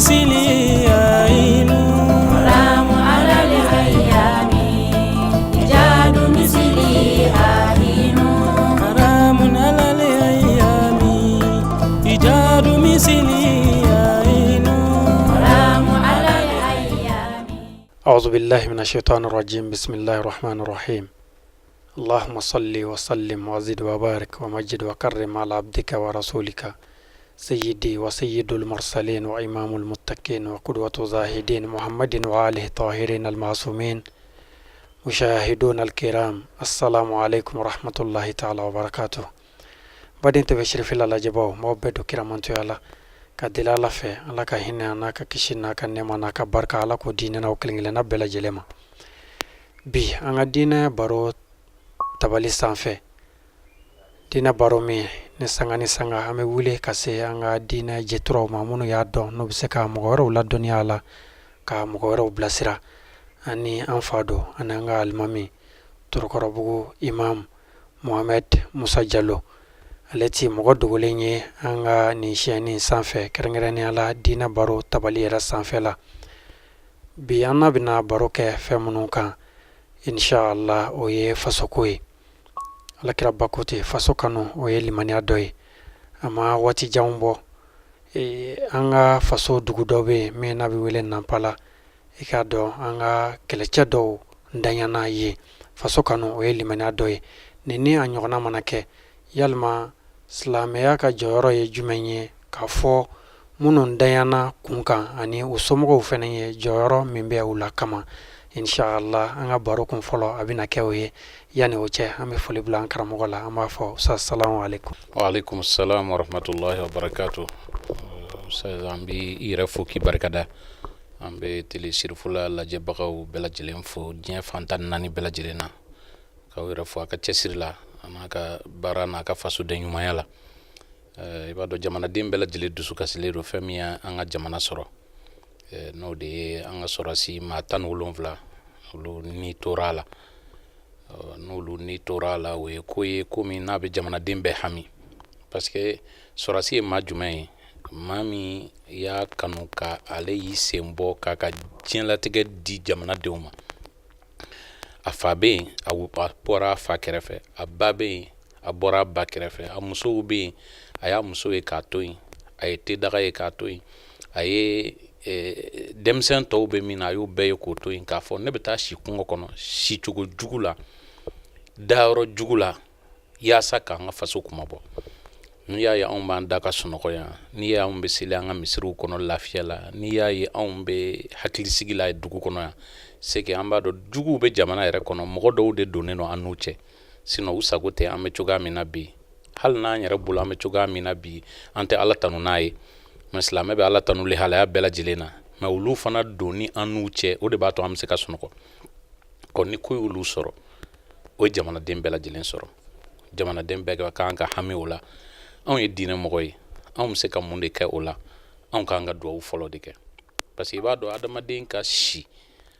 مثلي عين حرام على الأيام إيجاد مثلي عين حرام على الأيام إيجاد مثلي عين حرام على الأيام. أعوذ بالله من الشيطان الرجيم. بسم الله الرحمن الرحيم. اللهم صل وسلم وزد وبارك ومجد وكرم على عبدك ورسولك سيدي وسيد المرسلين وإمام المتقين وقدوة زاهدين محمد وآله الطاهرين المعصومين. مشاهدون الكرام، السلام عليكم ورحمة الله تعالى وبركاته. بعدين تبشر في الله جباو موبدو كرامانتو يالا كدلا لفه الله كهنا ناك كشنا كنما ناك بركة الله كديننا وكلنا بلا جلما بي أنا دينا بارو tabali sanfɛ dina baro min ni sanga an bɛ wuli ka se an ka diinɛ jɛturaw ma minnu y'a dɔn n'u bɛ se ka mɔgɔ wɛrɛw ladɔnniya a la ka mɔgɔ wɛrɛw bilasira ani an fa don ani an ka alimami Torokɔrɔbugu imam Mohamed Musa Jalo. Ale ti mɔgɔ dogolen ye an ka nin siyɛnni sanfɛ kɛrɛnkɛrɛnnenya la diinɛ baro tabali yɛrɛ sanfɛ la. Bi an bɛna baro kɛ fɛn minnu kan inshallah o ye fasoko ye. Alakira bakote faso kanu o ye limaniya dɔ ye. Ama waati janw bɔ an ka faso dugu dɔ bɛ yen min n'a bɛ wele Nampala. I k'a dɔn an ka kɛlɛcɛ dɔw ntanyana ye. Faso kanu o ye limaniya dɔ ye. Ni a ɲɔgɔnna mana kɛ yalima silamɛya ka jɔyɔrɔ ye jumɛn ye k'a fɔ minnu ntanyana kun kan ani u somɔgɔw fana ye jɔyɔrɔ min bɛ u la kama. Inshallah an ka baro kun fɔlɔ a bɛna kɛ o ye. Yani o cɛ an bɛ foli bila an karamɔgɔ la, an b'a fɔ assalamu alaikum. Wa alaikum assalam wa rahmatullahi wa barakatuh. An bɛ i yɛrɛ fo k'i barikada. An bɛ tele sirifula lajɛbagaw bɛɛ lajɛlen fo diɲɛ fan 14 bɛɛ lajɛlen na. K'aw yɛrɛ fo a ka cɛsiri la a n'a ka baara n'a ka fasoden ɲumanya la. I b'a dɔn jamanaden bɛɛ lajɛlen dusu kasilen don fɛn min ye an ka jamana sɔrɔ. N'o de ye an ka sɔrɔsi maa 17 olu ni tora la. N'olu ni tora la o ye ko ye ko min n'a bɛ jamanaden bɛɛ hami. Parce que sɔrɔsi ye maa jumɛn ye? Maa min y'a kanu ka ale y'i sen bɔ k'a ka diɲɛlatigɛ di jamanadenw ma. A fa bɛ yen a bɔra a fa kɛrɛfɛ, a ba bɛ yen a bɔra a ba kɛrɛfɛ, a musow bɛ yen a y'a muso ye k'a to yen, a ye tedaga ye k'a to yen, a ye denmisɛn tɔw bɛ min na a y'o bɛɛ ye k'o to yen k'a fɔ ne bɛ taa si kungo kɔnɔ si cogo jugu la, dayɔrɔ jugu la yaasa k'an ka faso kuma bɔ. N'i y'a ye anw b'an da ka sunɔgɔ yan, n'i y'a ye anw bɛ seli an ka misiriw kɔnɔ lafiya la, n'i y'a ye anw bɛ hakilisigi la dugu kɔnɔ yan, c'est que an b'a dɔn juguw bɛ jamana yɛrɛ kɔnɔ mɔgɔ dɔw de donnen don an n'u cɛ. Sinon u sago tɛ an bɛ cogoya min na bi, hali n'an yɛrɛ bolo an bɛ cogoya min na bi an tɛ ala tanu n'a ye. Mais silamɛ bɛ ala tanu lahalaya bɛɛ lajɛlen na. Mais olu fana donni an n'u cɛ o de b'a to an bɛ se ka sunɔgɔ. Ko ni ko y'olu sɔrɔ o ye jamanaden bɛɛ lajɛlen sɔrɔ. Jamanaden bɛɛ kan ka hami o la. Anw ye diinɛ mɔgɔ ye, anw bɛ se ka mun de kɛ o la? Anw kan ka duwawu fɔlɔ de kɛ. Parce que i b'a dɔn adamaden ka si,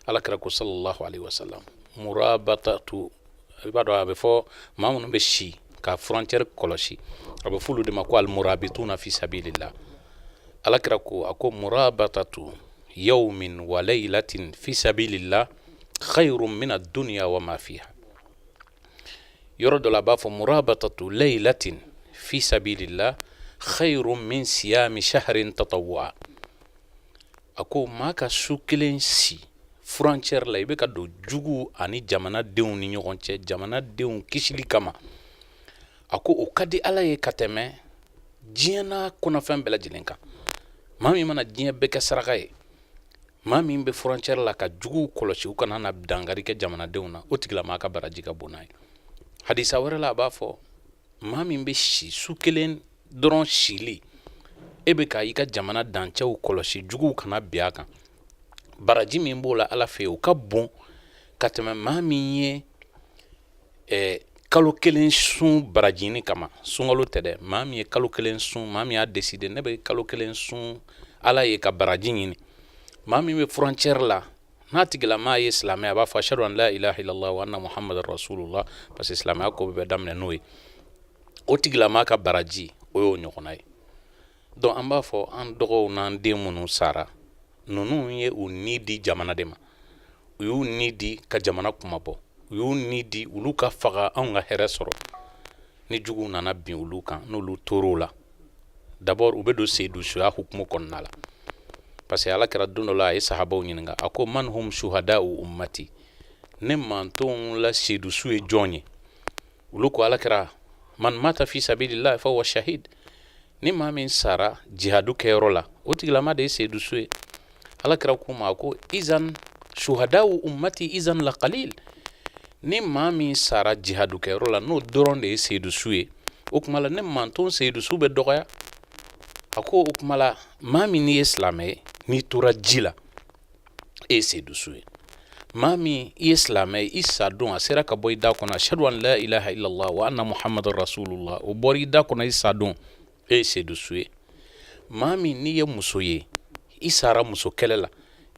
alakira ko sallallahu alaihi wasallam, murabatatu, i b'a dɔn a bɛ fɔ maa minnu bɛ si ka frontière kɔlɔsi, a bɛ f'olu de ma ko al-murabituna fi sabilillah. Alakira ko a ko murabatatu yawmin wa laylatin fi sabilillah khayrun min ad-dunya wa ma fiha. Yɔrɔ dɔ la a b'a fɔ murabatatu laylatin fi sabilillah khayrun min siyami shahrin tatawwa. A ko maa ka su kelen si frontière la i bɛ ka don jugu ani jamanadenw ni ɲɔgɔn cɛ, jamanadenw kisili kama. A ko o ka di ala ye ka tɛmɛ diɲɛ n'a kɔnɔfɛn bɛɛ lajɛlen kan. Maa min mana diɲɛ bɛɛ kɛ saraka ye, maa min bɛ frontière la ka juguw kɔlɔsi u kana na dangari kɛ jamanadenw na, o tigilamaa ka baraji ka bon n'a ye. Hadisa wɛrɛ la a b'a fɔ maa min bɛ si su kelen dɔrɔn sili, e bɛ ka i ka jamana dancɛw kɔlɔsi juguw kana bin a kan, baraji min b'o la ala fɛ o ka bon ka tɛmɛ maa min ye kalo kelen sun barajini kama. Sunkalo tɛ dɛ, maa min ye kalo kelen sun, maa min y'a décider ne bɛ kalo kelen sun ala ye ka baraji ɲini. Maa min bɛ frontière la n'a tigilamaa ye silamɛ a b'a fɔ ashhadu an la ilaha illallah wa anna muhammadan rasulullah, parce que silamɛya ko bɛɛ daminɛ n'o ye. O tigilamaa ka baraji o y'o ɲɔgɔnna ye. donc an b'a fɔ an dɔgɔw n'an den minnu sara ninnu ye u ni di jamana de ma u y'u ni di ka jamana kuma bɔ u y'u ni di olu ka faga anw ka hɛrɛ sɔrɔ ni juguw nana bin olu kan n'olu tor'o la d'abord u bɛ don seyidusuya hukumu kɔnɔna la parce que ala kɛra don dɔ la a ye sahabaw ɲininka a ko man hum shuhada'u ummati ne mantonw la seyidusu ye jɔn ye olu ko ala kɛra man mata fi sabilillah fa huwa shahid ni maa min sara jihadu kɛyɔrɔ la o tigilama de ye seyidusu ye ala kɛra k'u ma ko izan shuhada'u ummati izan la qalil ni maa min sara jihadu kɛyɔrɔ la n'o dɔrɔn de ye seyidusu ye o kuma la ne manton seyidusu bɛ dɔgɔya a ko o kuma la maa min n'i ye silamɛ ye n'i tora ji la e ye seyidusu ye maa min i ye silamɛ ye i sa don a sera ka bɔ i da kɔnɔ ashhadu an la ilaha illallah wa anna muhammadan rasulullah o bɔra i da kɔnɔ i sa don e ye seyidusu ye maa min n'i ye muso ye i sara muso kɛlɛ la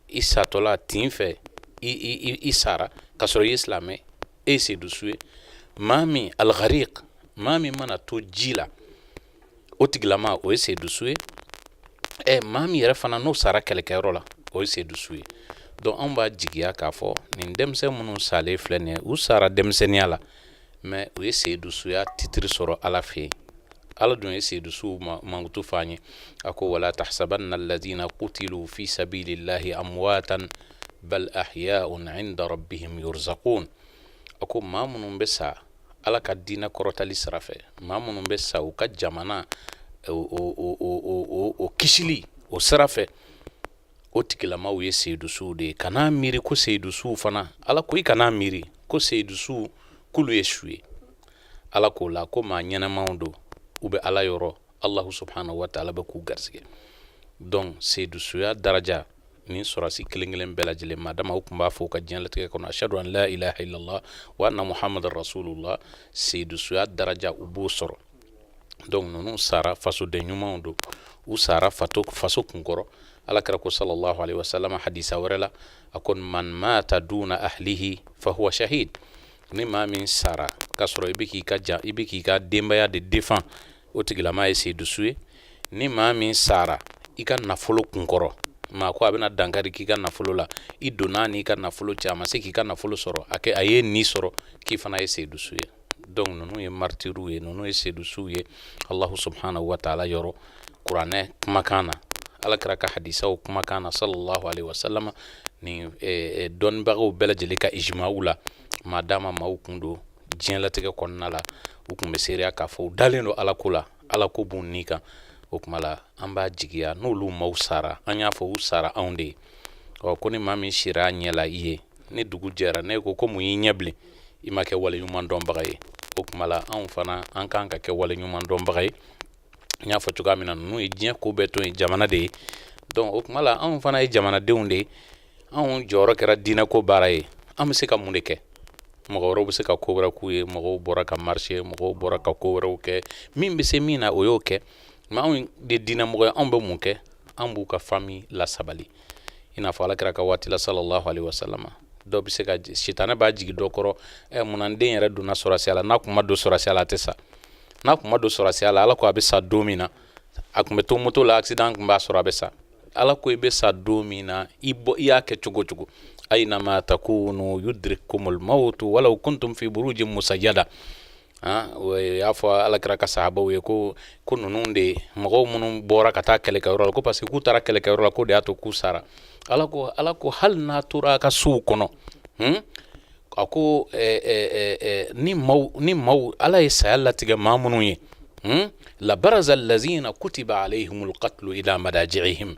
i satɔla tin fɛ i sara ka sɔrɔ i ye silamɛ e ye seyidusu ye maa min alghariq maa min mana to ji la o tigilama o ye seyidusu ye maa min yɛrɛ fana n'o sara kɛlɛkɛyɔrɔ la o ye seyidusu ye donc anw b'a jigiya k'a fɔ nin denmisɛn minnu salen filɛ nin ye u sara denmisɛnniya la mais u ye seyidusuya titiri sɔrɔ ala fɛ yen ala dun ye seyidusu mankutu fɔ an ye a ko wala tahsabanna alladhina qutilu fi sabilillahi amwatan bal ahya'un 'inda rabbihim yurzaqun a ko maa minnu bɛ sa ala ka diinɛ kɔrɔtali sira fɛ maa minnu bɛ sa u ka jamana o kisili o sira fɛ o tigilamaw ye seyidusuw de ye kana miiri ko seyidusuw fana ala ko i kana miiri ko seyidusuw k'olu ye su ye ala k'o la ko maa ɲɛnɛmanw don u bɛ ala yɔrɔ allahu subhanahu wa ta'ala bɛ k'u garisɛgɛ donc seyidusuya daraja ni sɔrɔsi kelen kelen bɛɛ lajɛlen ma dama u tun b'a fɔ u ka diɲɛlatigɛ kɔnɔ ashhadu an la ilaha illallah wa anna muhammadan rasulullah seyidusuya daraja u b'o sɔrɔ donc ninnu sara fasoden ɲumanw don u sara faso kunkɔrɔ ala kɛra ko sallallahu alaihi wasallam hadisa wɛrɛ la a ko man mata duna ahlihi fa huwa shahid ni maa min sara k'a sɔrɔ i bɛ k'i ka denbaya de défend o tigilama ye seyidusu ye ni maa min sara i ka nafolo kunkɔrɔ maa ko a bɛna dankari k'i ka nafolo la i donna n'i ka nafolo cɛ a ma se k'i ka nafolo sɔrɔ a ye ni sɔrɔ k'i fana ye seyidusu ye donc ninnu ye martiriw ye ninnu ye seyidusuw ye allahu subhanahu wa ta'ala yɔrɔ kuranɛ kumakan na ala kɛra ka hadisaw kumakan na sallallahu alaihi wasallam ni dɔnnibagaw bɛɛ lajɛlen ka ijma'u la maa dama maaw kun don diɲɛlatigɛ kɔnɔna la u kun bɛ seereya k'a fɔ u dalen don ala ko la ala ko b'u ni kan o kuma la an b'a jigiya n'olu maaw sara an y'a fɔ u sara anw de ye ko ni maa min sira a ɲɛ la i ye ni dugu jɛra ne ko mun y'i ɲɛ bilen i ma kɛ waleɲuman dɔnbaga ye o kuma la anw fana an kan ka kɛ waleɲuman dɔnbaga ye n y'a fɔ cogoya min na ninnu ye diɲɛ ko bɛɛ to ye jamana de ye donc o kuma la anw fana ye jamanadenw de ye anw jɔyɔrɔ kɛra diinɛ ko baara ye an bɛ se ka mun de kɛ mɔgɔ wɛrɛw bɛ se ka ko wɛrɛ k'u ye mɔgɔw bɔra ka marché mɔgɔw bɔra ka ko wɛrɛw kɛ min bɛ se min na o y'o kɛ mais anw de diinɛmɔgɔ ye anw bɛ mun kɛ an b'u ka famille lasabali i n'a fɔ ala kɛra ka waati la sallallahu alaihi wasallam dɔw bɛ se ka sitanɛ b'a jigi dɔ kɔrɔ munna n den yɛrɛ donna sɔrɔsiya la n'a kun ma don sɔrɔsiya la a tɛ sa n'a kun ma don sɔrɔsiya la ala ko a bɛ sa don min na a kun bɛ to moto la accident kun b'a sɔrɔ a bɛ sa ala ko i bɛ sa don min na i y'a kɛ cogo cogo aynama takunu yudrikkumul mawtu walaw kuntum fi burujin musayyada o y'a fɔ ala kɛra ka sahabaw ye ko ninnu de mɔgɔw minnu bɔra ka taa kɛlɛkɛyɔrɔ la ko parce que k'u taara kɛlɛkɛyɔrɔ la ko de y'a to k'u sara ala ko hali n'a tora a ka sow kɔnɔ a ko ni maaw ala ye saya latigɛ maa minnu ye la baraza allazina kutiba alayhimul qatlu ila madaji'ihim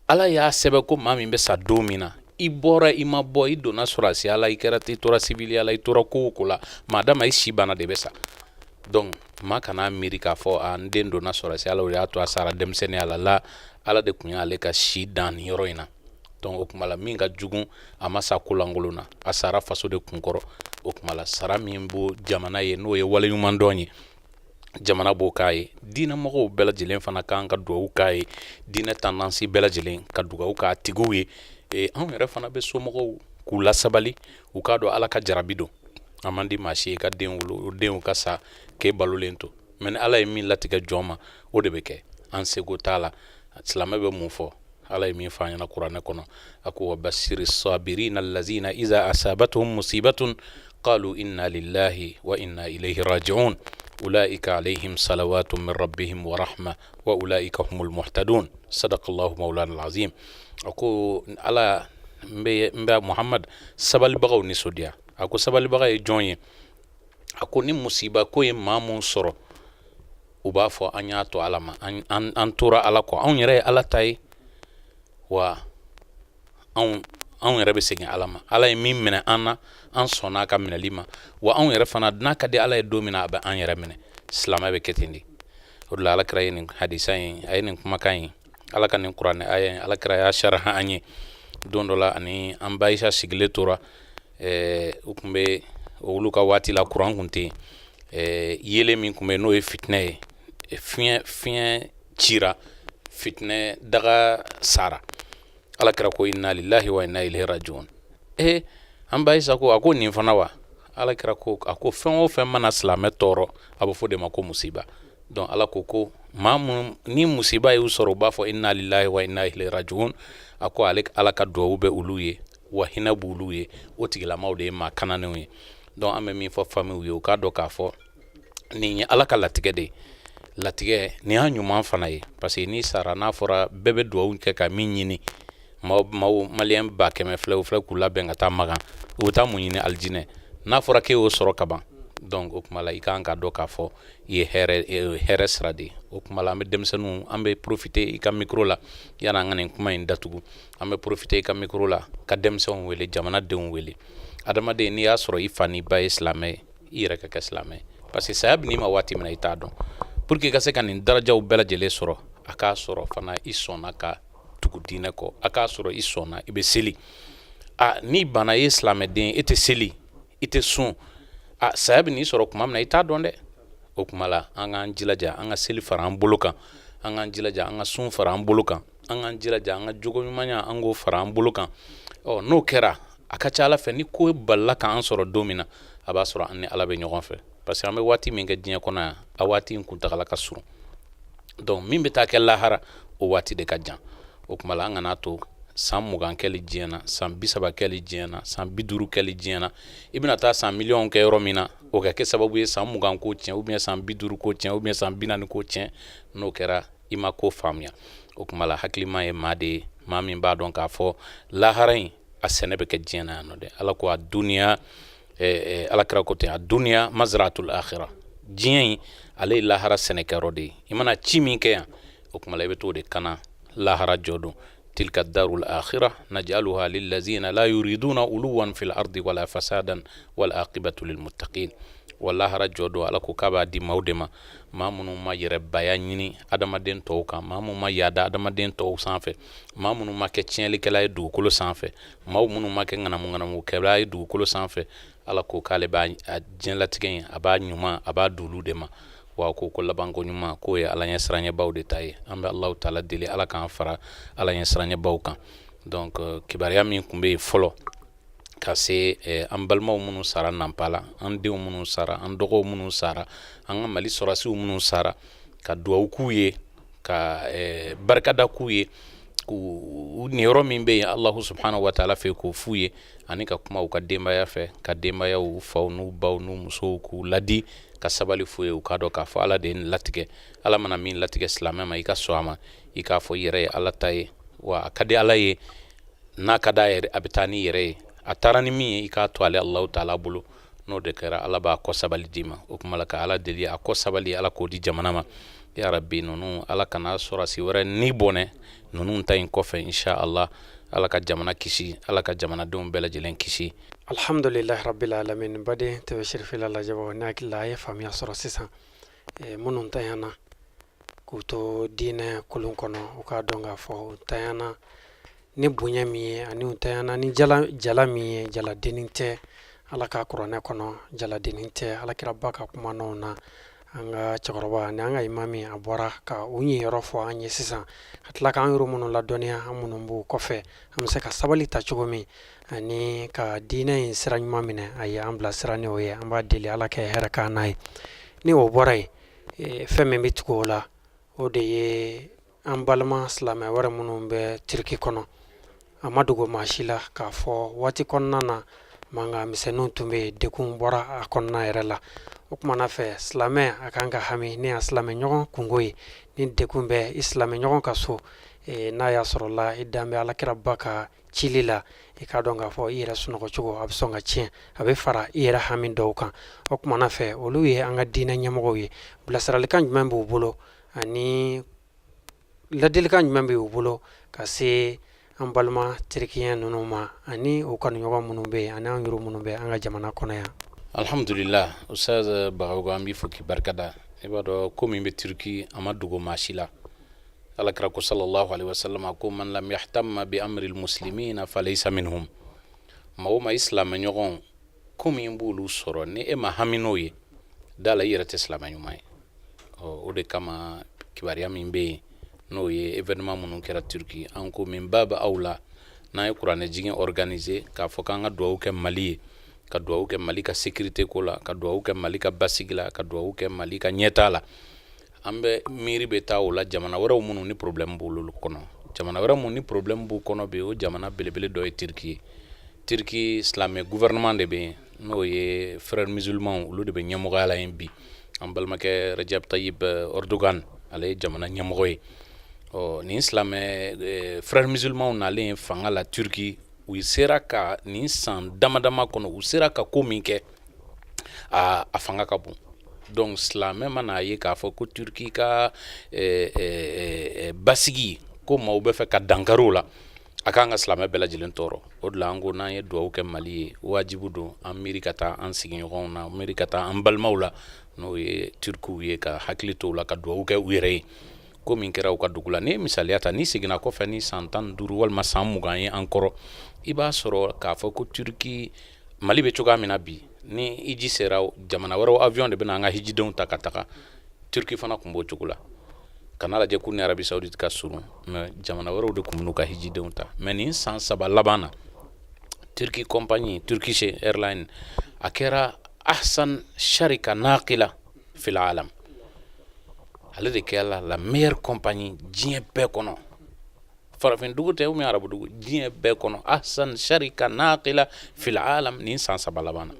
ala y'a sɛbɛn ko maa min bɛ sa don min na i bɔra i ma bɔ i donna sɔrɔsiya la i kɛra i tora sibiliya la i tora ko o ko la maa dama i si banna de bɛ sa donc maa kana miiri k'a fɔ n den donna sɔrɔsiya la o y'a to a sara denmisɛnniya la ala de tun y'ale ka si dan nin yɔrɔ in na donc o kuma la min ka jugu a ma sa kolankolon na a sara faso de kunkɔrɔ o kuma la sara min b'o jamana ye n'o ye waleɲuman dɔn ye jamana b'o k'a ye diinɛmɔgɔw bɛɛ lajɛlen fana kan ka dugawu k'a ye diinɛ tandansi bɛɛ lajɛlen ka dugawu k'a tigiw ye anw yɛrɛ fana bɛ somɔgɔw k'u lasabali u k'a dɔn ala ka jarabi don a man di maa si ye ka den wolo o denw ka sa k'e balolen to mais ni ala ye min latigɛ jɔn ma o de bɛ kɛ an sego t'a la silamɛ bɛ mun fɔ ala ye min fɔ an ɲɛna kuranɛ kɔnɔ a ko wa basiri sabirina allazina iza asabatuhum musibatun qalu inna lillahi wa inna ilayhi raji'un ulaika alayhim salawatun min rabbihim wa rahma wa ulaika humul muhtadun sadaqallahu maulana alazim ako ala mbe Muhammad sabalibagaw nisodiya ako sabalibaga ye jɔn ye ako ni musiba ko ye maa mun sɔrɔ u b'a fɔ an y'a to ala ma an tora ala kɔ anw yɛrɛ ye ala ta ye wa anw yɛrɛ bɛ segin ala ma ala ye min minɛ an na an sɔnna a ka minɛli ma wa anw yɛrɛ fana n'a ka di ala ye don min na a bɛ an yɛrɛ minɛ silamɛ bɛ kɛ ten de o de la alakira ye nin hadisa in a ye nin kumakan in ala ka nin kuranɛ aya in alakira y'a sharha an ye don dɔ la ani an ba Ayisa sigilen tora u tun bɛ olu ka waati la kuran kun tɛ yen yelen min tun bɛ n'o ye fitinɛ ye fiɲɛ cira fitinɛ daga sara alakira ko inna lillahi wa inna ilayhi raji'un an ba Ayisa ko a ko nin fana wa alakira ko a ko fɛn o fɛn mana silamɛ tɔɔrɔ a bɛ fɔ de ma ko musiba donc ala ko maa mun ni musiba y'u sɔrɔ u b'a fɔ inna lillahi wa inna ilayhi raji'un a ko ala ka duwawu bɛ olu ye wa hinɛ b'olu ye o tigilamaw de ye maa kananenw ye donc an bɛ min fɔ famille ye u k'a dɔn k'a fɔ nin ye ala ka latigɛ de ye latigɛ nin y'a ɲuman fana ye parce que n'i sara n'a fɔra bɛɛ bɛ duwawu kɛ ka min ɲini maaw maliyɛn ba kɛmɛ filɛ k'u labɛn ka taa Magan u bɛ taa mun ɲini alijinɛ n'a fɔra k'e y'o sɔrɔ ka ban donc o tuma la i kan ka dɔn k'a fɔ i ye hɛrɛ sira de ye o tuma la an bɛ denmisɛnninw an bɛ profiter i ka micro la yanni an ka nin kuma in datugu an bɛ profiter i ka micro la ka denmisɛnw wele jamanadenw wele adamaden n'i y'a sɔrɔ i fa n'i ba ye silamɛ ye i yɛrɛ ka kɛ silamɛ ye parce que saya bɛ n'i ma waati min na i t'a dɔn pour que i ka se ka nin darajaw bɛɛ lajɛlen sɔrɔ a k'a sɔrɔ fana i sɔnna ka tugu diinɛ kɔ a k'a sɔrɔ i sɔnna i bɛ seli n'i banna i ye silamɛden i tɛ seli i tɛ sun saya bɛ n'i sɔrɔ tuma min na i t'a dɔn dɛ o tuma la an k'an jilaja an ka seli fara an bolo kan an k'an jilaja an ka sun fara an bolo kan an k'an jilaja an ka jogo ɲumanya an k'o fara an bolo kan n'o kɛra a ka ca ala fɛ ni ko balila k'an sɔrɔ don min na a b'a sɔrɔ an ni ala bɛ ɲɔgɔn fɛ parce que an bɛ waati min kɛ diɲɛ kɔnɔ yan a waati in kuntagala ka surun donc min bɛ taa kɛ lahara o waati de ka jan o tuma la an kana to san 20 kɛli diɲɛ na san 30 kɛli diɲɛ na san 50 kɛli diɲɛ na i bɛna taa san miliyɔn kɛ yɔrɔ min na o ka kɛ sababu ye san 20 ko tiɲɛ ou bien san 50 ko tiɲɛ ou bien san 40 ko tiɲɛ n'o kɛra i ma ko faamuya o tuma la hakilima ye maa de ye maa min b'a dɔn k'a fɔ lahara in a sɛnɛ bɛ kɛ diɲɛ na yan nɔ dɛ ala ko a duniya alakira ko ten a duniya mazratul akhira diɲɛ in ale ye lahara sɛnɛkɛyɔrɔ de ye i mana ci min kɛ yan o tuma la i bɛ t'o de kana lahara jɔ don تلك الدار الآخرة نجعلها للذين لا يريدون علوا في الأرض ولا فسادا والعاقبة للمتقين والله رجودو على كوكابا دي مودما ما منو ما يربايا نيني ادمادين توكا ما منو ما يادا ادمادين تو سانفه ما منو ما كتشين لكلا دو كلو سانفه ما منو ما كنغنا مو كبلا دو كلو سانفه على كوكالي با جن لاتكين ابا نيوما ابا دولو دما wa ko ko labanko nyuma ko ya ala nya sranya bawde tay ambe allah taala dili ala kan fara ala nya sranya bawkan donc kibariya min kumbe folo ka se an balmaw munu sara nampala an dew munu sara an dogo munu sara an mali sorasi munu sara ka duwaw kuye ka barkada kuye ku ni yoro min be allah subhanahu wa ta'ala fe ko fuye ani ka kuma u ka dembaya fe ka dembaya u faw nu baw nu muso ku ladi ka sabali fuye u ka do ka fo ala de latige ala mana min latige islamama i ka soama i ka fo yere ala tay wa kadi ala ye na kada yere abitani yere atarani mi i ka to ale allah ta'ala bulu no de kera ala ba ko sabali dima o kuma la ka ala deli a ko sabali ala ko di jamana ma ya rabbi nunu ala kana sura si wara ni bone nunu tayin ko fe insha Allah ala ka jamana kisi ala ka jamana dum bela jelen kisi alhamdulillah rabbil alamin bade te shirfi la jabo na kila ya fami sura sisa munun tayana kuto dine kulun kono o ka donga fo tayana ni bunya mi ani tayana ni jala mi jala deninte ala ka qur'ana kono jala deninte ala kirabba ka kuma nona anga chakoroba nanga imami abora ka unyi rofo anye sisa atla ka anru muno la donia amuno mbu kofe amse ka sabali ta chugomi ani ka dina in sira nyuma mine ay ambla sira ne oye amba dili ala ke heraka nai ni oborai femme mitkola o de ye an balima silamɛ wɛrɛ minnu bɛ Turki kɔnɔ a ma dogo maa si la k'a fɔ waati kɔnɔna na mankan misɛnninw tun bɛ yen dekun bɔra a kɔnɔna yɛrɛ la o kumana fɛ silamɛ a kan ka hami ni a silamɛ ɲɔgɔn kungo ye ni dekun bɛ i silamɛ ɲɔgɔn ka so n'a y'a sɔrɔ la i dan bɛ alakiraba ka cili la i k'a dɔn k'a fɔ i yɛrɛ sunɔgɔ cogo a bɛ sɔn ka tiɲɛ a bɛ fara i yɛrɛ hami dɔw kan o kumana fɛ olu ye an ka diinɛ ɲɛmɔgɔw ye bilasiralikan jumɛn b'u bolo ani ladilikan jumɛn b'u bolo ka se an balima terikiyɛn ninnu ma ani o kanuɲɔgɔn minnu bɛ yen ani an yɛrɛ minnu bɛ an ka jamana kɔnɔ yan. Alhamdulillah Ustaz Bagayogo an b'i fo k'i barikada i b'a dɔn ko min bɛ Turki a ma dogo maa si la alakira ko sallallahu alaihi wasallam ko man lam yahtamma bi amri almuslimina falaysa minhum maa o maa i silamɛ ɲɔgɔn ko min b'olu sɔrɔ ni e ma hami n'o ye da la i yɛrɛ tɛ silamɛ ɲuman ye o de kama kibaruya min bɛ yen n'o ye événement minnu kɛra Turki an ko min baba aw la n'an ye kuranɛ jigin organiser k'a fɔ k'an ka duwawu kɛ Mali ye ka duwawu kɛ Mali ka sécurité ko la ka duwawu kɛ Mali ka basigi la ka duwawu kɛ Mali ka ɲɛtaa la an bɛ miiri bɛ taa o la jamana wɛrɛw minnu ni problème b'olu kɔnɔ jamana wɛrɛ minnu ni problème b'u kɔnɔ bi o jamana belebele dɔ ye Turki ye Turki silamɛ gouvernement de bɛ yen n'o ye frères musulmans olu de bɛ ɲɛmɔgɔya la yen bi an balimakɛ Recep Tayyip Erdogan ale ye jamana ɲɛmɔgɔ ye nin silamɛ frères musulmans nalen fanga la Turki u sera ka nin san damadama kɔnɔ u sera ka ko min kɛ a fanga ka bon donc silamɛ mana ye k'a fɔ ko Turki ka basigi ko maaw bɛ fɛ ka dankari o la a kan ka silamɛ bɛɛ lajɛlen tɔɔrɔ o de la an ko n'an ye duwawu kɛ Mali ye wajibu don an miiri ka taa an sigiɲɔgɔnw na miiri ka taa an balimaw la n'o ye Turkiw ye ka hakili to u la ka duwawu kɛ u yɛrɛ ye ko min kɛra u ka dugu la ni ye misaliya ta ni seginna kɔfɛ ni san 15 walima san 20 ye an kɔrɔ i b'a sɔrɔ k'a fɔ ko Turki Mali bɛ cogoya min na bi ni hiji sera jamana wɛrɛw avion de bɛna an ka hijidenw ta ka taga Turki fana tun b'o cogo la kana lajɛ ko ni Arabi Saoudite ka surun mais jamana wɛrɛw de tun b'u ka hijidenw ta mais ni san 3 laban na Turki compagnie Turkish Airlines a kɛra ahsan sharika naqila fil alam ale de kɛra la meilleure compagnie diɲɛ bɛɛ kɔnɔ farafin dugu tɛ ou bien arabu dugu diɲɛ bɛɛ kɔnɔ ahsan sharika naqila fil alam ni san 3 laban na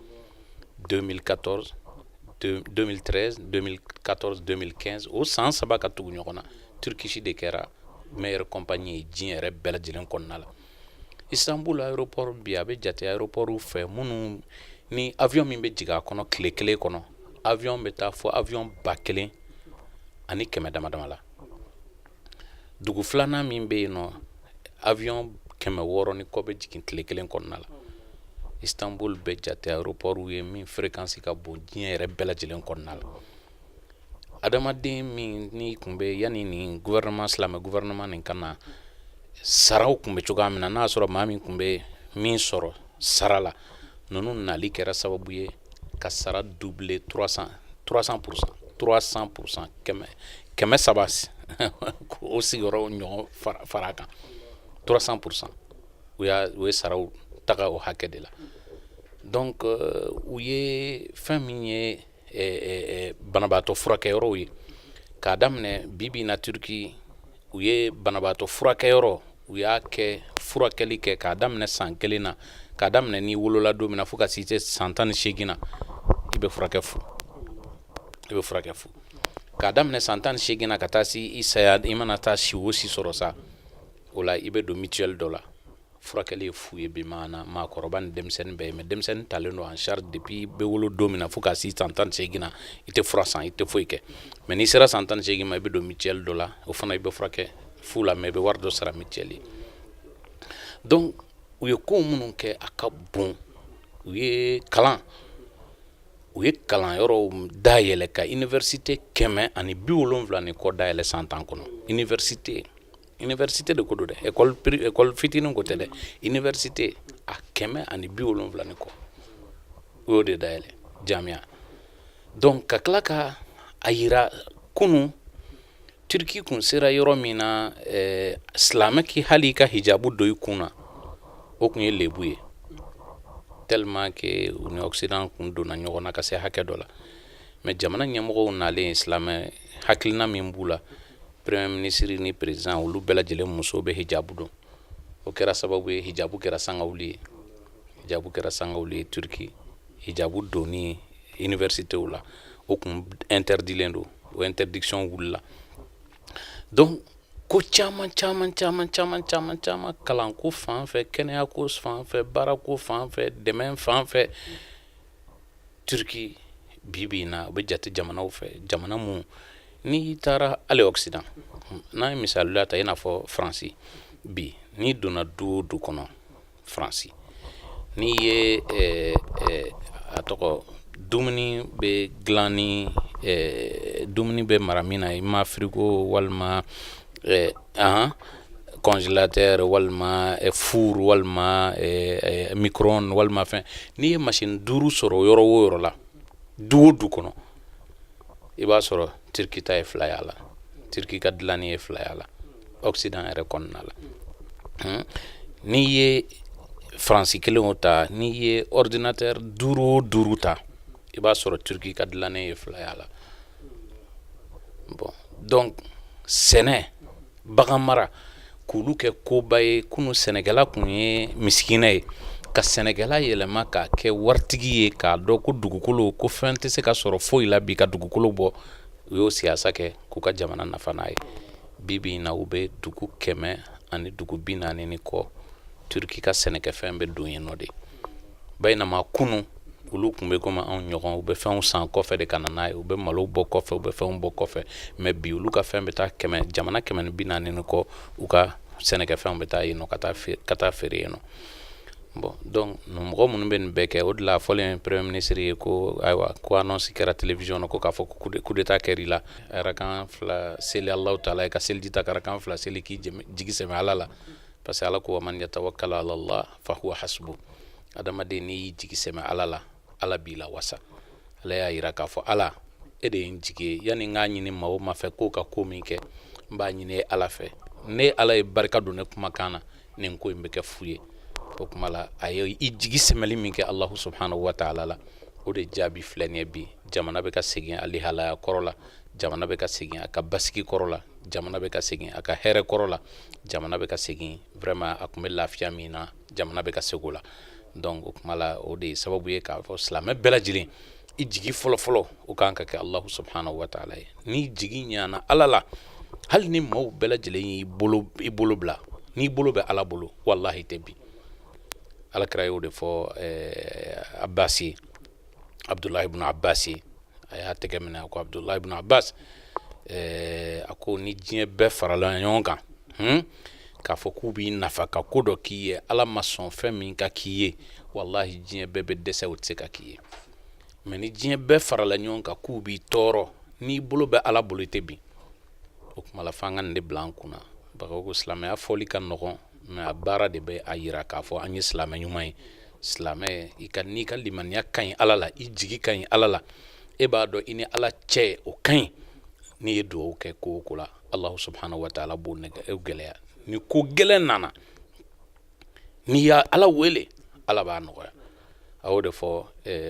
2014 2013 2014 2015 o san 3 ka tugu ɲɔgɔn na Turkish de kɛra meilleure compagnie diɲɛ yɛrɛ bɛɛ lajɛlen kɔnɔna la Istanbul aéroport bi a bɛ jate aéroport fɛ minnu ni avion min bɛ jigin a kɔnɔ tile kelen kɔnɔ avion bɛ taa fɔ avion 1000 ani 100 dama la dugu filanan min bɛ yen nɔ avion 600 ni kɔ bɛ jigin tile kelen kɔnɔna la Istanbul bɛ jate aéroport ye min fréquence ka bon diɲɛ yɛrɛ bɛɛ lajɛlen kɔnɔna la adamaden min ni kun bɛ yani ni gouvernement silamɛ gouvernement nin kana saraw kun bɛ cogoya min na n'a sɔrɔ maa min kun bɛ min sɔrɔ sara la ninnu nali kɛra sababu ye ka sara doubler 300% kɛmɛ saba o sigiyɔrɔ ɲɔgɔn fara kan 300% u ye saraw taga o hakɛ de la donc u ye fɛn min ye banabaatɔ furakɛyɔrɔw ye k'a daminɛ bibi na Turki u ye banabaatɔ furakɛyɔrɔ u y'a kɛ furakɛli kɛ k'a daminɛ san 1 na k'a daminɛ ni wolola don min na fo ka se san 18 na i bɛ furakɛ fu k'a daminɛ san 18 na ka taa se i saya i mana taa si o si sɔrɔ sa o la i bɛ don mutuelle dɔ la furakɛli ye fu ye bi maakɔrɔba ni denmisɛnnin bɛɛ ye mais denmisɛnnin talen don en charge depuis i bɛ wolo don min na fo ka se san 18 na i tɛ fura san i tɛ foyi kɛ mais n'i sera san 18 ma i bɛ don mutuelle dɔ la o fana i bɛ furakɛ fu la mais i bɛ wari dɔ sara mutuelle ye donc u ye ko minnu kɛ a ka bon u ye kalanyɔrɔw dayɛlɛ ka université 170 ni kɔ dayɛlɛ san 10 kɔnɔ université de ko don dɛ école fitinin ko tɛ dɛ université a 170 ni kɔ u y'o de dayɛlɛ jamiya donc ka tila ka a yira kunu Turki kun sera yɔrɔ min na silamɛ k'i hali i ka hijabu don i kun na o kun ye lebu ye tellement que u ni Occident kun donna ɲɔgɔn na ka se hakɛ dɔ la mais jamana ɲɛmɔgɔw nalen silamɛ hakilina min b'u la premier ministre ni président olu bɛɛ lajɛlen muso bɛ hijabu don o kɛra sababu ye hijabu kɛra sangawuli ye Turki hijabu doni université la o kun interdilen do o interdiction wulila donc ko caman kalan ko fan fɛ kɛnɛya ko fan fɛ baara ko fan fɛ dɛmɛ fan fɛ Turki bibi na o bɛ jate jamanaw fɛ jamana mun ni taara ale Occident n'a ye misaliya ta i n'a fɔ France bi ni donna du kɔnɔ France ni ye a tɔgɔ dumuni bɛ dilan ni dumuni bɛ mara min na i ma frigo walima congélateur walima four walima micro-ondes walima fɛn n'i ye machine 5 sɔrɔ yɔrɔ o yɔrɔ la du kɔnɔ i b'a sɔrɔ Turki ta ye 2 y'a la Turki ka dilanni ye 2 y'a la Occident yɛrɛ kɔnɔna la n'i ye France kelen o ta n'i ye ordinateur 5 ta i b'a sɔrɔ Turki ka dilanni ye 2 y'a la bon donc sɛnɛ bagan mara k'olu kɛ koba ye kunu sɛnɛkɛla kun ye misikina ye ka sɛnɛkɛla yɛlɛma k'a kɛ waritigi ye k'a dɔn ko dugukolo ko fɛn tɛ se ka sɔrɔ foyi la bi ka dugukolo bɔ u y'o siyasa kɛ k'u ka jamana nafa n'a ye bibi na u bɛ dugu 100 ani dugu 40 ni kɔ Turki ka sɛnɛkɛfɛn bɛ don yen nɔ de bayinama kunu olu kun bɛ komi anw ɲɔgɔn u bɛ fɛnw san kɔfɛ de ka na n'a ye u bɛ malo bɔ kɔfɛ u bɛ fɛnw bɔ kɔfɛ mais bi olu ka fɛn bɛ taa jamana 140 ni kɔ u ka sɛnɛkɛfɛnw bɛ taa yen nɔ ka taa feere yen nɔ bon donc mɔgɔ minnu bɛ nin bɛɛ kɛ o de la fɔlen premier ministre ye ko ayiwa ko annonce kɛra télévision na ko k'a fɔ ko coup d'état kɛra la arakan 2 seli Alahu taala ye ka seliji ta arakan 2 seli k'i jigi sɛmɛ Ala la parce que Ala ko man yatawakkal ala Allah fa huwa hasbu adamaden n'i y'i jigi sɛmɛ Ala la Ala b'i la wasa Ala y'a yira k'a fɔ Ala e de ye n jigi ye yani n k'a ɲini maa o maa fɛ k'o ka ko min kɛ n b'a ɲini Ala fɛ ne Ala ye barika don ne kumakan na nin ko in bɛ kɛ fu ye o kuma la a ye i jigi sɛmɛli min kɛ Allahu subhanahu wa ta'ala la o de jaabi filɛ nin ye bi jamana bɛ ka segin ali halaya kɔrɔ la jamana bɛ ka segin a ka basigi kɔrɔ la jamana bɛ ka segin a ka hɛrɛ kɔrɔ la jamana bɛ ka segin vraiment a kun bɛ lafiya min na jamana bɛ ka segin o la donc o kuma la o de sababu ye k'a fɔ silamɛ bɛɛ lajɛlen i jigi fɔlɔ o kan ka kɛ Allahu subhanahu wa ta'ala ye ni jigi ɲana Ala la hali ni maaw bɛɛ lajɛlen y'i bolo bila n'i bolo bɛ Ala bolo wallahi tɛ bi Alakira y'o de fɔ Abdullah ibn Abbas a y'a tɛgɛ minɛ a ko Abdullah ibn Abbas a ko ni diɲɛ bɛɛ farala ɲɔgɔn kan k'a fɔ k'u b'i nafa ka ko dɔ k'i ye Ala ma sɔn fɛn min ka k'i ye wallahi diɲɛ bɛɛ bɛ dɛsɛ o tɛ se ka k'i ye mais ni diɲɛ bɛɛ farala ɲɔgɔn kan k'u b'i tɔɔrɔ n'i bolo bɛ Ala bolo i tɛ bin o kuma la f'an ka nin de bila an kunna bagaw ko silamɛya fɔli ka nɔgɔn mais a baara de bɛ a yira k'a fɔ an ye silamɛ ɲuman ye silamɛ n'i ka limaniya ka ɲi Ala la i jigi ka ɲi Ala la e b'a dɔn i ni Ala cɛ o ka ɲi n'i ye dugawu kɛ ko o ko la Allahu subhanahu wa ta'ala b'o gɛlɛya ni ko gɛlɛn nana n'i y'a Ala wele Ala b'a nɔgɔya a y'o de fɔ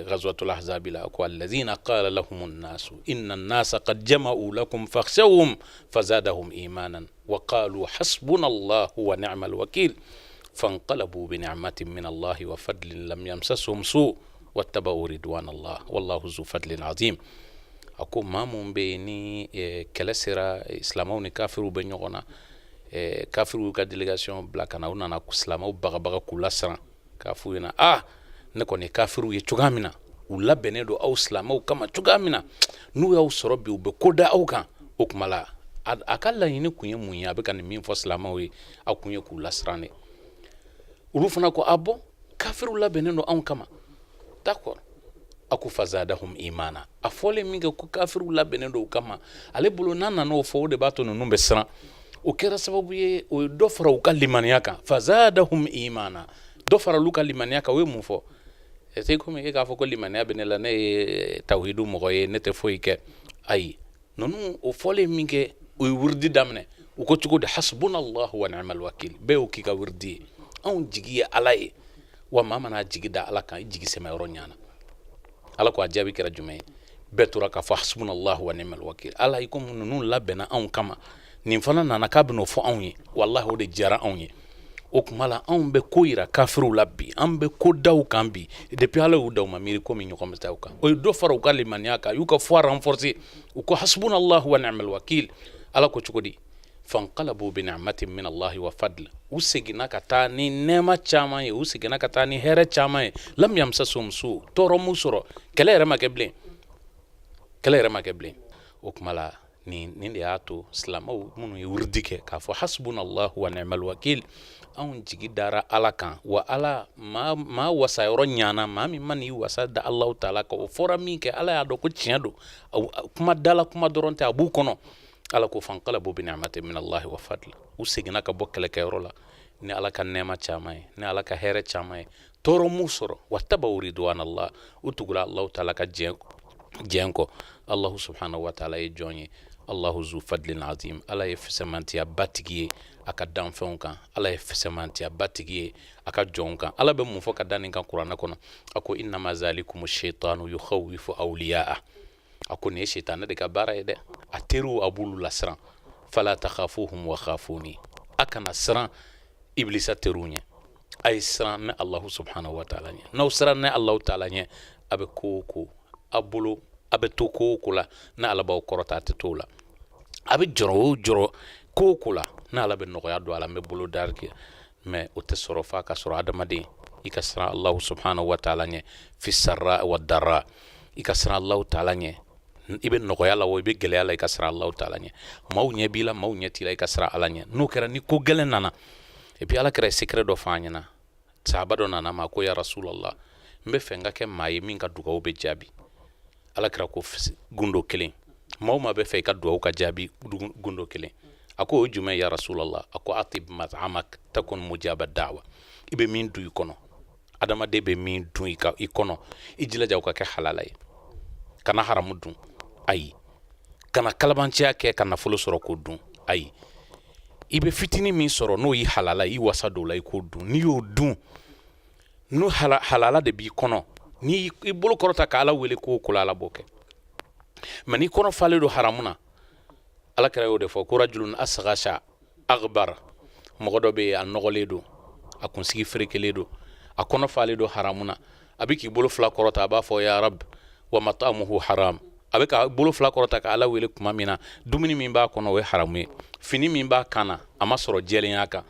ghazwatul ahzab la ko allazina qala lahumun nasu inna nasa qad jama'u lakum fakhshawhum fazadahum imanan wa qalu hasbunallahu wa ni'mal wakil fanqalabu bi ni'matin min Allah wa fadlin lam yamsashum su' wattaba'u ridwanallah wallahu zu fadlin azim ako mamun be ni kɛlɛ sera islamaw ni kafiru bɛ ɲɔgɔn na kafiru ka delegation bila kana u nana islamaw bagabaga k'u lasiran k'a f'u ɲɛna ne kɔni kafiru ye cogoya min na u labɛnnen don aw silamɛw kama cogoya min na n'u y'aw sɔrɔ bi u bɛ ko da aw kan o kuma la a ka laɲini kun ye mun ye a bɛ ka nin min fɔ silamɛw ye aw kun ye k'u lasiran de olu fana ko bon kafiru labɛnnen don anw kama d'accord a ko fazadahum imana a fɔlen min kɛ ko kafiru labɛnnen don o kama ale bolo n'a nana o fɔ o de b'a to ninnu bɛ siran o kɛra sababu ye o ye dɔ fara u ka limaniya kan fazadahum imana dɔ fara olu ka limaniya kan o ye mun fɔ c'est comme e k'a fɔ ko limaniya bɛ ne la ne ye tawhidu mɔgɔ ye ne tɛ foyi kɛ ayi ninnu o fɔlen min kɛ o ye wiridi daminɛ u ko cogo di hasbunallahu wa ni'mal wakil bɛɛ y'o k'i ka wiridi ye anw jigi ye Ala ye wa maa mana jigi da Ala kan i jigi sɛmɛ yɔrɔ ɲana Ala ko a jaabi kɛra jumɛn ye bɛɛ tora k'a fɔ hasbunallahu wa ni'mal wakil Ala i ko ninnu labɛnna anw kama nin fana nana k'a bɛn'o fɔ anw ye wallahi o de diyara anw ye o kuma la anw bɛ ko yira kafiruw la bi an bɛ ko daw kan bi depuis ala y'u da u ma miiri ko min ɲɔgɔn bɛ taa u kan o ye dɔ fara u ka limaniya kan u y'u ka foi renforcer u ko hasbunallahu wa ni'mal wakil ala ko cogo di fanqalabu bi ni'matin min allahi wa fadl u seginna ka taa ni nɛɛma caman ye u seginna ka taa ni hɛrɛ caman ye lam yamsasum su tɔɔrɔ m'u sɔrɔ kɛlɛ yɛrɛ ma kɛ bilen o kuma la nin de y'a to silamɛw minnu ye wuridi kɛ k'a fɔ hasbunallahu wa ni'mal wakil anw jigi dara ala kan wa ala maa wasayɔrɔ ɲana maa min ma n'i wasa da alahu taala kan o fɔra min kɛ ala y'a dɔn ko tiɲɛ don kuma dala kuma dɔrɔn tɛ a b'u kɔnɔ ala ko fanqalabu bi ni'matin min allahi wa fadl u seginna ka bɔ kɛlɛkɛyɔrɔ la ni ala ka nɛɛma caman ye ni ala ka hɛrɛ caman ye tɔɔrɔ m'u sɔrɔ wattabaw ridwanallah u tugula alahu taala ka jɛn kɔ allahu subhanahu wa taala ye jɔn ye allahu zu fadlin azim ala ye fɛsɛmantiya batigi ye a ka danfɛnw kan ala ye fɛsɛmantiya batigi ye a ka jɔnw kan ala bɛ mun fɔ ka da nin kan kuranɛ kɔnɔ a ko innama zalikum shaitanu yukhawifu awliya'a a ko nin ye shaitanɛ de ka baara ye dɛ a teriw a b'olu lasiran fala takhafuhum wa khafuni a kana siran iblisa teriw ɲɛ a ye siran ne allahu subhanahu wa taala ɲɛ n'aw siran ne allahu taala ɲɛ a bɛ ko o ko a bolo a bɛ to ko o ko la ne ala b'aw kɔrɔta a tɛ to o la a bɛ jɔrɔ o jɔrɔ ko o ko la ne ala bɛ nɔgɔya don a la n bɛ bolo dari kɛ mɛ o tɛ sɔrɔ f'a ka sɔrɔ adamaden i ka siran allahu subhanahu wa taala ɲɛ fi sarra wa darra i ka siran allahu taala ɲɛ i bɛ nɔgɔya la o i bɛ gɛlɛya la i ka siran allahu taala ɲɛ maaw ɲɛ b'i la maaw ɲɛ t'i la i ka siran ala ɲɛ n'o kɛra ni ko gɛlɛn nana et puis ala kɛra secret dɔ fɔ an ɲɛna sahaba dɔ nana ma ko ya rasulallah n bɛ fɛ n ka kɛ maa ye min ka dugawu bɛ jaabi ala kɛra ko gundo kelen maaw ma bɛ fɛ i ka dugawu ka jaabi gundo kelen a ko o jumɛn ya rasulallah a ko atib mat'amak takun mujaba da'wa i bɛ min dun i kɔnɔ adamaden bɛ min dun i kɔnɔ i jilaja o ka kɛ halala ye kana haramu dun ayi kana kalabanciya kɛ ka nafolo sɔrɔ k'o dun ayi i bɛ fitinin min sɔrɔ n'o y'i halala i wasa dɔw la i k'o dun n'i y'o dun n'o halala de b'i kɔnɔ ni i bolo kɔrɔta ka ala wele k'o ko la ala b'o kɛ mɛ n'i kɔnɔ falen don haramu na ala kɛra y'o de fɔ ko rajulun asghasha aghbar mɔgɔ dɔ bɛ yen a nɔgɔlen don a kunsigi ferekelen don a kɔnɔ falen don haramu na a bɛ k'i bolo fila kɔrɔta a b'a fɔ ya rab wa mat'amuhu haram a bɛ ka bolo fila kɔrɔta ka ala wele kuma min na dumuni min b'a kɔnɔ o ye haramu ye fini min b'a kan na a ma sɔrɔ jɛlenya kan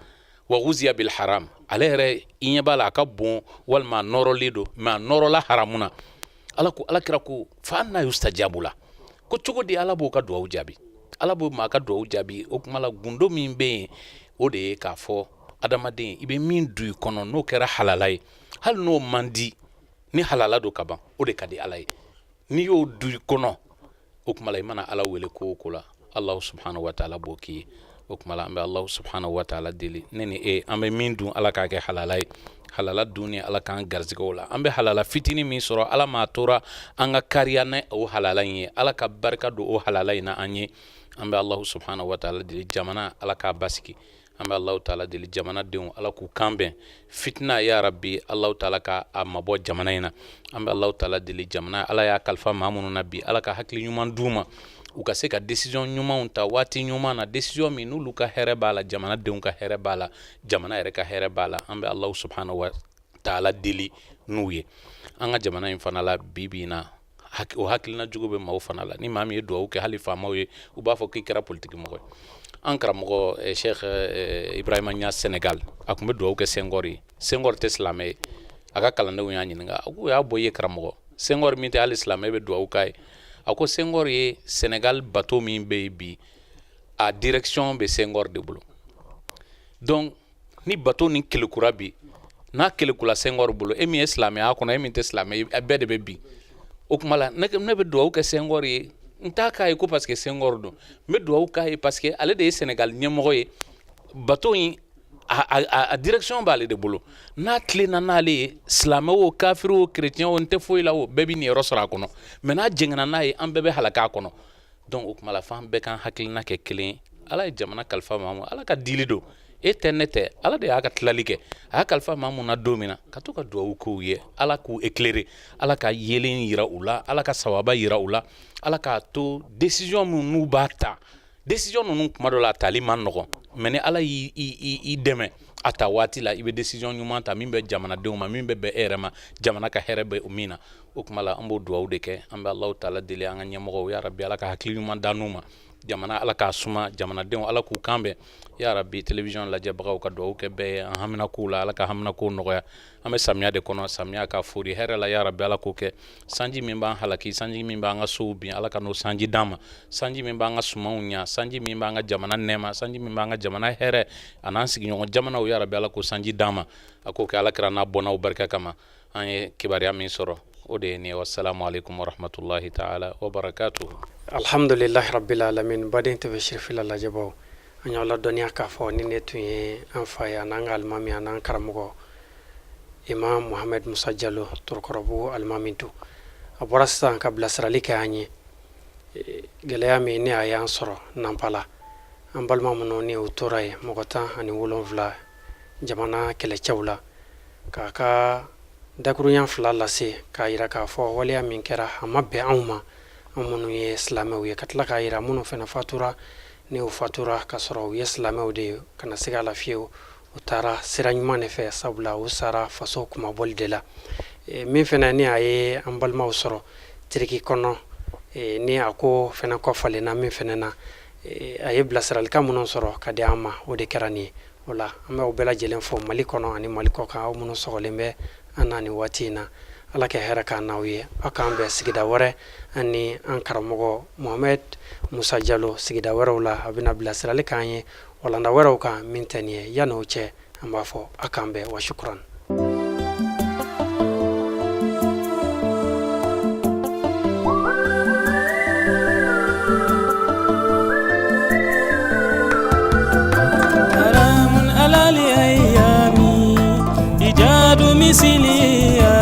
wa ghuziya bil haram ale yɛrɛ i ɲɛ b'a la a ka bon walima a nɔrɔlen don mɛ a nɔrɔla haramu na ala kira ko fa anna yustajabu la ko cogo di ala b'o ka duwawu jaabi ala b'o maa ka duwawu jaabi o kuma la gundo min bɛ yen o de ye k'a fɔ adamaden i bɛ min dun i kɔnɔ n'o kɛra halala ye hali n'o man di ni halala don ka ban o de ka di ala ye n'i y'o dun i kɔnɔ o kuma la i mana ala wele ko o ko la alahu subhanahu wa taala b'o k'i ye o kuma la an bɛ alahu subhanahu wa taala deli ne ni e an bɛ min dun ala k'a kɛ halala ye halala dun ni ala k'an garizigɛw la an bɛ halala fitinin min sɔrɔ ala m'a tora an ka kariya ni o halala in ye ala ka barika don o halala in na an ye an bɛ alahu subhanahu wa taala deli jamana ala k'a basigi an bɛ alahu taala deli jamanadenw ala k'u kanbɛn fitina ya rabbi alahu taala ka a mabɔ jamana in na an bɛ alahu taala deli jamana ala y'a kalifa maa minnu na bi ala ka hakili ɲuman d'u ma u ka se ka décision ɲumanw ta waati ɲuman na décision min n'olu ka hɛrɛ b'a la jamanadenw ka hɛrɛ b'a la jamana yɛrɛ ka hɛrɛ b'a la an bɛ alahu subhanahu wa taala deli n'u ye an ka jamana in fana la bi na o hakilina jugu bɛ maaw fana la ni maa min ye duwawu kɛ hali faamaw ye u b'a fɔ k'i kɛra politiki mɔgɔ ye an karamɔgɔ sheikh ibrahima ɲa senegal a tun bɛ duwawu kɛ senkɔr ye senkɔr tɛ silamɛ ye a ka kalandenw y'a ɲininka a ko o y'a bɔ i ye karamɔgɔ senkɔr min tɛ hali silamɛ bɛ duwawu k'a ye a ko senkɔr ye senegal bateau min bɛ yen bi a direction bɛ senkɔr de bolo donc ni bateau ni kelekura bi n'a kelekula senkɔr bolo e min ye silamɛ y'a kɔnɔ e min tɛ silamɛ ye bɛɛ de bɛ bin o kuma la ne bɛ duwawu kɛ senkɔr ye n t'a k'a ye ko parce que senkɔr don n bɛ duwawu k'a ye parce que ale de ye senegal ɲɛmɔgɔ ye bateau in a direction b'ale de bolo n'a tilenna n'ale ye silamɛ o kafiri o chrétien o n tɛ foyi la o bɛɛ bɛ nin yɔrɔ sɔrɔ a kɔnɔ mɛ n'a jɛngɛnna n'a ye an bɛɛ bɛ halaka a kɔnɔ donc o kuma la f'an bɛɛ k'an hakilina kɛ kelen ye ala ye jamana kalifa maa min ala ka dili don e tɛ ne tɛ ala de y'a ka tilali kɛ a y'a kalifa maa min na don min na ka to ka duwawu k'u ye ala k'u éclairer ala ka yelen yira u la ala ka sababa yira u la ala k'a to décision min n'u b'a ta décision ninnu kuma dɔ la a tali man nɔgɔn mais ni ala y'i dɛmɛ a ta waati la i bɛ décision ɲuman ta min bɛ jamanadenw ma min bɛ bɛn e yɛrɛ ma jamana ka hɛrɛ bɛ min na o kuma la an b'o dugawu de kɛ an bɛ Alahu taala deli an ka ɲɛmɔgɔw ya rabi ala ka hakili ɲuman da n'u ma jamana ala k'a suma jamanadenw ala k'u kan bɛn ya rabi télévision lajɛbagaw ka dugawu kɛ bɛɛ ye an hamina kow la ala ka hamina kow nɔgɔya an bɛ samiya de kɔnɔ samiya ka fori hɛrɛ la ya rabi ala k'o kɛ sanji min b'an halaki sanji min b'an ka sow bin ala ka n'o sanji d'an ma sanji min b'an ka sumanw ɲa sanji min b'an ka jamana nɛɛma sanji min b'an ka jamana hɛrɛ a n'an sigiɲɔgɔn jamanaw ya rabi ala k'o sanji d'an ma a k'o kɛ alakira n'a bɔnnaw barika kama an ye kibaruya min sɔrɔ o de ye nin ye wassalamu alaikum warahmatullahi taala wabarakatuhu. Alhamdulillahi rabbil alamin baden tɛ bɛ sirifila lajɛbaw an y'aw ladɔniya k'a fɔ ni ne tun ye an fa ye an'an ka alimami an'an karamɔgɔ Imam Muhammad Musa Jalo Torokɔrɔbugu alimamintu a bɔra sisan ka bilasirali kɛ an ye gɛlɛya min ne a y'an sɔrɔ Nampala an balima minnu ni u tora ye mɔgɔ 17 jamana kɛlɛcɛw la k'a ka dakuruɲa 2 lase k'a yira k'a fɔ waleya min kɛra a ma bɛn anw ma an minnu ye silamɛw ye ka tila k'a yira minnu fana fatura ni u fatura ka sɔrɔ u ye silamɛw de ye kana se ka la fiyewu u taara sira ɲuman de fɛ sabula u sara faso kumabɔli de la min fana ni a ye an balimaw sɔrɔ tiriki kɔnɔ ni a ko fana kɔfalenna min fana na a ye bilasiralikan minnu sɔrɔ ka di an ma o de kɛra nin ye o la an bɛ u bɛɛ lajɛlen fɔ Mali kɔnɔ ani Mali kɔkan aw minnu sɔgɔlen bɛ an na nin waati in na ala ka hɛrɛ k'an n'aw ye aw k'an bɛn sigida wɛrɛ ani an karamɔgɔ Muhammad Musa Jalo sigida wɛrɛw la a bɛna bilasirali k'an ye walanda wɛrɛw kan min tɛ nin ye yan'o cɛ an b'a fɔ aw k'an bɛn wa shukran. حرام على الأيام إيجاد مثلي